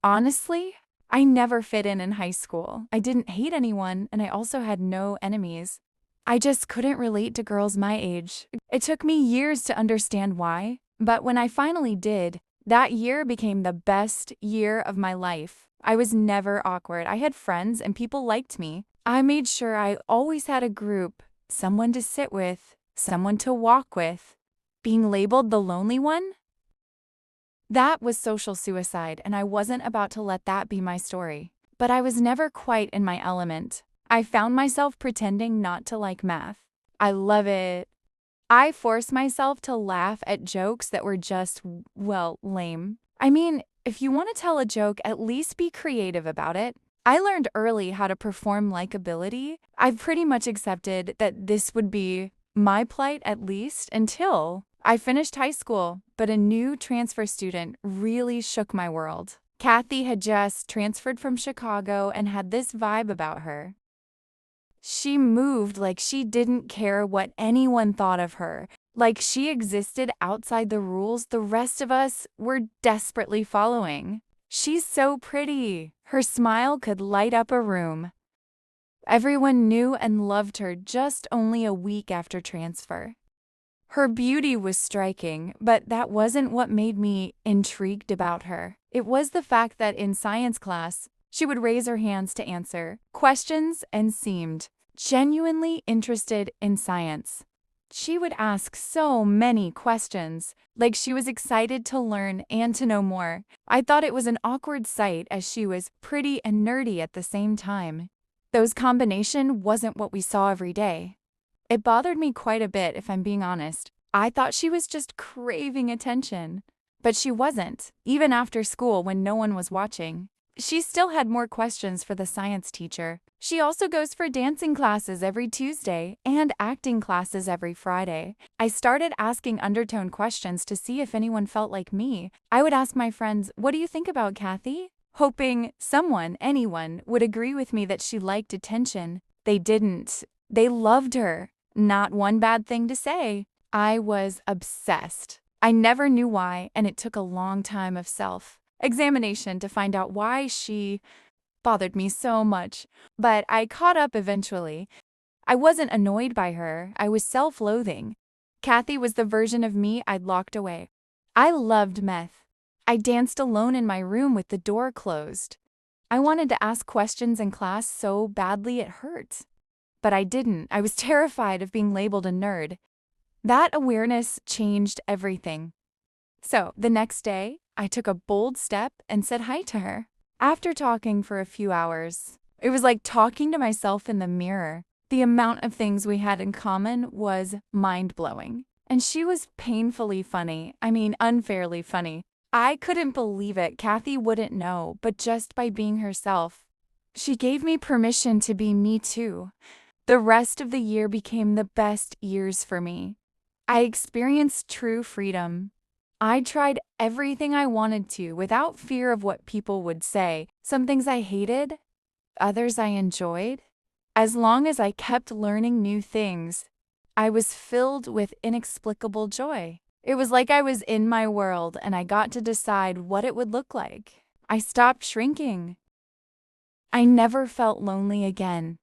Honestly, I never fit in high school. I didn't hate anyone, and I also had no enemies. I just couldn't relate to girls my age. It took me years to understand why, but when I finally did, that year became the best year of my life. I was never awkward. I had friends and people liked me. I made sure I always had a group, someone to sit with, someone to walk with. Being labeled the lonely one? That was social suicide, and I wasn't about to let that be my story. But I was never quite in my element. I found myself pretending not to like math. I love it. I forced myself to laugh at jokes that were just, well, lame. I mean, if you want to tell a joke, at least be creative about it. I learned early how to perform likability. I've pretty much accepted that this would be my plight at least until I finished high school, but a new transfer student really shook my world. Kathy had just transferred from Chicago and had this vibe about her. She moved like she didn't care what anyone thought of her, like she existed outside the rules the rest of us were desperately following. She's so pretty. Her smile could light up a room. Everyone knew and loved her just only a week after transfer. Her beauty was striking, but that wasn't what made me intrigued about her. It was the fact that in science class, she would raise her hands to answer questions and seemed genuinely interested in science. She would ask so many questions, like she was excited to learn and to know more. I thought it was an awkward sight as she was pretty and nerdy at the same time. Those combination wasn't what we saw every day. It bothered me quite a bit, if I'm being honest. I thought she was just craving attention. But she wasn't, even after school when no one was watching. She still had more questions for the science teacher. She also goes for dancing classes every Tuesday and acting classes every Friday. I started asking undertone questions to see if anyone felt like me. I would ask my friends, "What do you think about Kathy?" Hoping someone, anyone, would agree with me that she liked attention. They didn't. They loved her. Not one bad thing to say. I was obsessed. I never knew why, and it took a long time of self-examination to find out why she bothered me so much. But I caught up eventually. I wasn't annoyed by her. I was self-loathing. Kathy was the version of me I'd locked away. I loved meth. I danced alone in my room with the door closed. I wanted to ask questions in class so badly it hurt. But I didn't. I was terrified of being labeled a nerd. That awareness changed everything. So, the next day, I took a bold step and said hi to her. After talking for a few hours, it was like talking to myself in the mirror. The amount of things we had in common was mind-blowing. And she was painfully funny. I mean, unfairly funny. I couldn't believe it. Kathy wouldn't know, but just by being herself, she gave me permission to be me too. The rest of the year became the best years for me. I experienced true freedom. I tried everything I wanted to without fear of what people would say. Some things I hated, others I enjoyed. As long as I kept learning new things, I was filled with inexplicable joy. It was like I was in my world and I got to decide what it would look like. I stopped shrinking. I never felt lonely again.